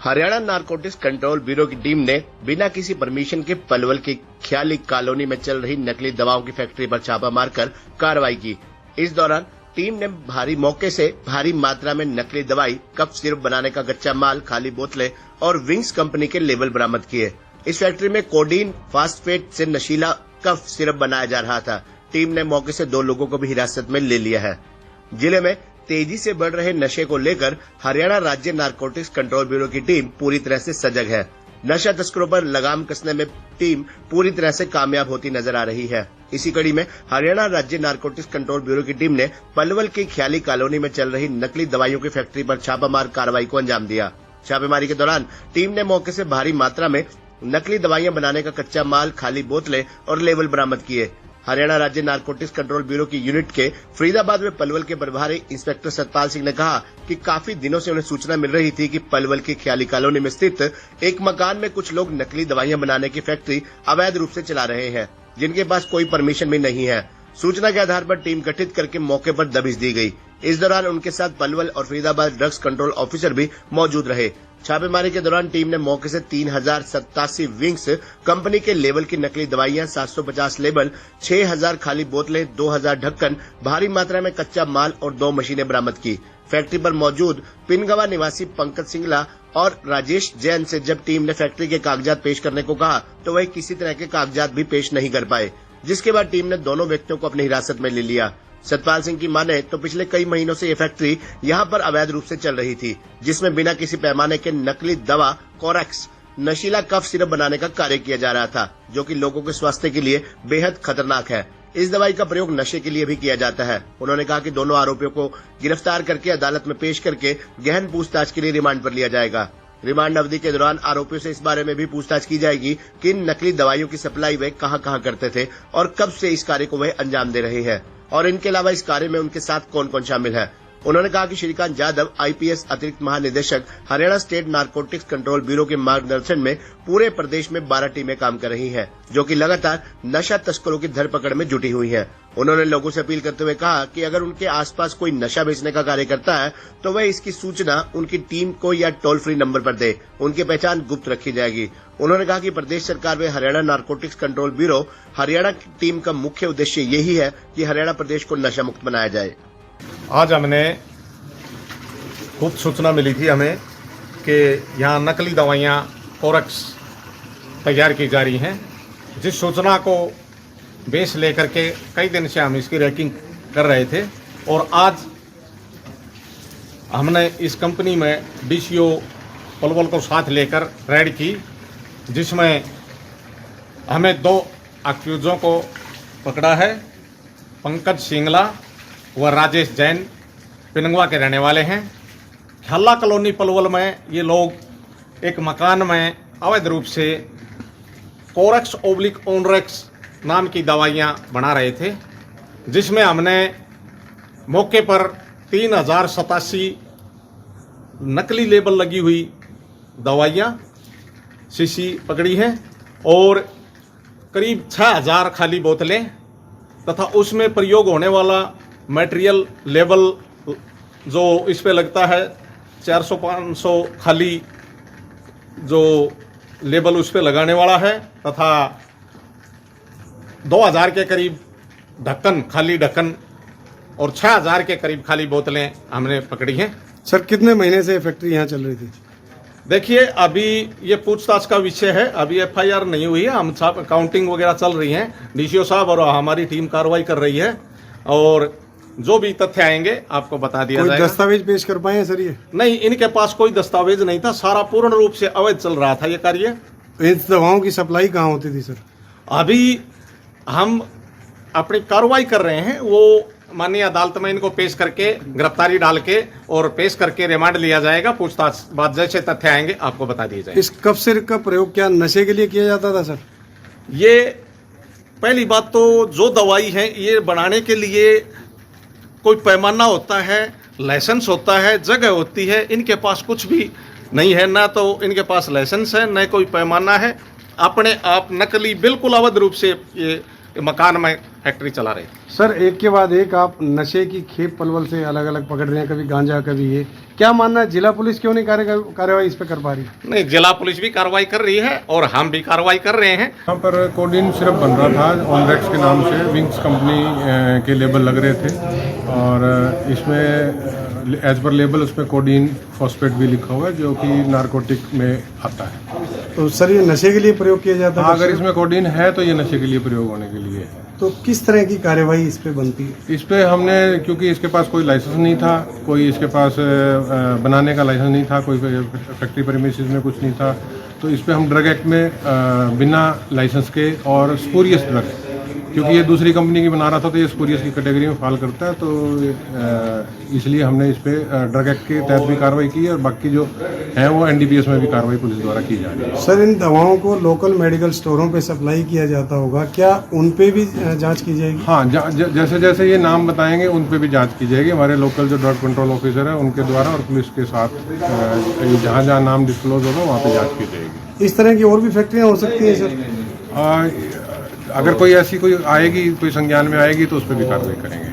Haryana narcotics control bureau की team ने बिना किसी परमिशन के पलवल की ख्याली कॉलोनी में चल रही नकली दवाओं की फैक्ट्री पर छापा मारकर कार्रवाई की। इस दौरान टीम ने मौके से भारी मात्रा में नकली दवाई, कफ सिरप बनाने का कच्चा माल, खाली बोतलें और विंग्स कंपनी के लेबल बरामद किए। इस फैक्ट्री में कोडीन फास्फेट से नशीला कफ सिरप बनाया जा रहा था। टीम ने मौके से 2 लोगों को भी हिरासत में ले लिया है। जिले में तेजी से बढ़ रहे नशे को लेकर हरियाणा राज्य नारकोटिक्स कंट्रोल ब्यूरो की टीम पूरी तरह से सजग है। नशा तस्करों पर लगाम कसने में टीम पूरी तरह से कामयाब होती नजर आ रही है। इसी कड़ी में हरियाणा राज्य नारकोटिक्स कंट्रोल ब्यूरो की टीम ने पलवल की ख्याली कॉलोनी में चल रही नकली दवाइयों की फैक्ट्री पर छापामार कार्रवाई को अंजाम दिया। छापेमारी के दौरान टीम ने मौके से भारी मात्रा में नकली दवाइयां बनाने का कच्चा माल, खाली बोतलें और लेबल बरामद किए। हरियाणा राज्य नारकोटिक्स कंट्रोल ब्यूरो की यूनिट के फरीदाबाद में पलवल के प्रभारी इंस्पेक्टर सतपाल सिंह ने कहा कि काफी दिनों से उन्हें सूचना मिल रही थी कि पलवल की ख्याली कॉलोनी में स्थित एक मकान में कुछ लोग नकली दवाइयां बनाने की फैक्ट्री अवैध रूप से चला रहे हैं, जिनके पास कोई परमिशन भी नहीं है। सूचना के आधार पर टीम गठित करके मौके पर दबिश दी गई। इस दौरान उनके साथ पलवल और फरीदाबाद ड्रग्स कंट्रोल ऑफिसर भी मौजूद रहे। छापेमारी के दौरान टीम ने मौके से 3087 विंग्स कंपनी के लेबल की नकली दवाइयां, 750 लेबल, 6000 खाली बोतलें, 2000 ढक्कन, भारी मात्रा में कच्चा माल और 2 मशीनें बरामद की। फैक्ट्री पर मौजूद पिनगवा निवासी पंकज सिंगला और राजेश जैन से जब टीम ने फैक्ट्री के कागजात पेश करने को कहा तो वह किसी तरह के कागजात भी पेश नहीं कर पाए, जिसके बाद टीम ने दोनों व्यक्तियों को अपनी हिरासत में ले लिया। सतपाल सिंह की माने तो पिछले कई महीनों से ये फैक्ट्री यहां पर अवैध रूप से चल रही थी, जिसमें बिना किसी पैमाने के नकली दवा कोरेक्स, नशीला कफ सिरप बनाने का कार्य किया जा रहा था, जो कि लोगों के स्वास्थ्य के लिए बेहद खतरनाक है। इस दवाई का प्रयोग नशे के लिए भी किया जाता है। उन्होंने कहा कि दोनों आरोपियों को गिरफ्तार करके अदालत में पेश करके गहन पूछताछ के लिए रिमांड पर लिया जाएगा। रिमांड अवधि के दौरान आरोपियों से इस बारे में भी पूछताछ की जाएगी कि इन नकली दवाइयों की सप्लाई वे कहां करते थे और कब से इस कार्य को वे अंजाम दे रहे हैं, और इनके अलावा इस कार्य में उनके साथ कौन कौन शामिल है। उन्होंने कहा कि श्रीकांत यादव IPS अतिरिक्त महानिदेशक Haryana state narcotics control bureau के मार्गदर्शन में पूरे प्रदेश में 12 टीमें काम कर रही हैं, जो कि लगातार नशा तस्करों की धरपकड़ में जुटी हुई हैं। उन्होंने लोगों से अपील करते हुए कहा कि अगर उनके आसपास कोई नशा बेचने का कार्य करता है तो वह इसकी सूचना उनकी टीम को या टोल फ्री नंबर पर दे। उनकी पहचान गुप्त रखी जाएगी। उन्होंने कहा कि प्रदेश सरकार व Haryana narcotics control bureau Haryana की टीम का मुख्य उद्देश्य यही है कि हरियाणा प्रदेश को नशा मुक्त बनाया जाए। आज हमने खूब सूचना मिली थी हमें कि यहाँ नकली दवाइयाँ कोरेक्स तैयार की जा रही हैं। जिस सूचना को बेस लेकर के कई दिन से हम इसकी रैकिंग कर रहे थे और आज हमने इस कंपनी में DCO पलवल को साथ लेकर रेड की, जिसमें हमें 2 अक्यूजों को पकड़ा है। पंकज सिंगला व राजेश जैन पिनगवा के रहने वाले हैं। ख्याला कॉलोनी पलवल में ये लोग एक मकान में अवैध रूप से कोरेक्स ओनरेक्स नाम की दवाइयाँ बना रहे थे, जिसमें हमने मौके पर 3087 नकली लेबल लगी हुई दवाइयाँ शीशी पकड़ी हैं और करीब 6000 खाली बोतलें तथा उसमें प्रयोग होने वाला मटेरियल लेबल जो इस पे लगता है 400-500 खाली जो लेबल उस पे लगाने वाला है तथा 2000 के करीब ढक्कन, खाली ढक्कन और 6000 के करीब खाली बोतलें हमने पकड़ी हैं। सर, कितने महीने से फैक्ट्री यहाँ चल रही थी? देखिए, अभी ये पूछताछ का विषय है, अभी FIR नहीं हुई है। हम काउंटिंग वगैरह चल रही है, DCO साहब और हमारी टीम कार्रवाई कर रही है और जो भी तथ्य आएंगे आपको बता दिया जाएगा। कोई दस्तावेज पेश कर पाए हैं सर? ये नहीं, इनके पास कोई दस्तावेज नहीं था, सारा पूर्ण रूप से अवैध चल रहा था ये कार्य। इन दवाओं की सप्लाई कहाँ होती थी सर? अभी हम अपनी कार्रवाई कर रहे हैं, वो माननीय अदालत में इनको पेश करके गिरफ्तारी डाल के और पेश करके रिमांड लिया जाएगा। पूछताछ बाद जैसे तथ्य आएंगे आपको बता दिए जाएंगे। इस कफ सिरप का प्रयोग क्या नशे के लिए किया जाता था सर? ये पहली बात तो जो दवाई है ये बनाने के लिए कोई पैमाना होता है, लाइसेंस होता है, जगह होती है। इनके पास कुछ भी नहीं है, ना तो इनके पास लाइसेंस है, न कोई पैमाना है। अपने आप नकली बिल्कुल अवैध रूप से ये मकान में फैक्ट्री चला रहे। सर एक के बाद एक आप नशे की खेप पलवल से अलग अलग पकड़ रहे हैं, कभी गांजा कभी ये, क्या मानना है जिला पुलिस क्यों नहीं कार्यवाही इस पे कर पा रही है? नहीं, जिला पुलिस भी कार्रवाई कर रही है और हम भी कार्रवाई कर रहे हैं। यहाँ पर कोडीन सिरप बन रहा था ऑनरेक्स के नाम से, विंग्स कंपनी के लेबल लग रहे थे और इसमें एज पर लेबल उसमें कोडीन फॉस्फेट भी लिखा हुआ है जो कि नारकोटिक में आता है। तो सर ये नशे के लिए प्रयोग किया जाता हाँ, है? अगर इसमें कोडीन है तो ये नशे के लिए प्रयोग होने के लिए है। तो किस तरह की कार्यवाही इस पे बनती है? इस पे हमने, क्योंकि इसके पास कोई लाइसेंस नहीं था, कोई इसके पास बनाने का लाइसेंस नहीं था, कोई फैक्ट्री प्रीमिसेस में कुछ नहीं था, तो इस पे हम ड्रग एक्ट में बिना लाइसेंस के और स्पूरियस ड्रग, क्योंकि ये दूसरी कंपनी की बना रहा था तो ये स्पूरियस की कैटेगरी में फॉल करता है, तो इसलिए हमने इस पे ड्रग एक्ट के तहत भी कार्रवाई की है और बाकी जो है वो एनडीपीएस में भी कार्रवाई पुलिस द्वारा की जा रही है। सर इन दवाओं को लोकल मेडिकल स्टोरों पे सप्लाई किया जाता होगा, क्या उन पे भी जांच की जाएगी? हाँ, जैसे जैसे ये नाम बताएंगे उन पे भी जांच की जाएगी। हमारे लोकल जो ड्रग कंट्रोल ऑफिसर है उनके द्वारा और पुलिस के साथ जहाँ जहाँ नाम डिस्क्लोज होगा वहाँ पे जांच की जाएगी। इस तरह की और भी फैक्ट्रियाँ हो सकती हैं सर? अगर कोई ऐसी कोई आएगी, कोई संज्ञान में आएगी तो उस पर भी कार्रवाई करेंगे।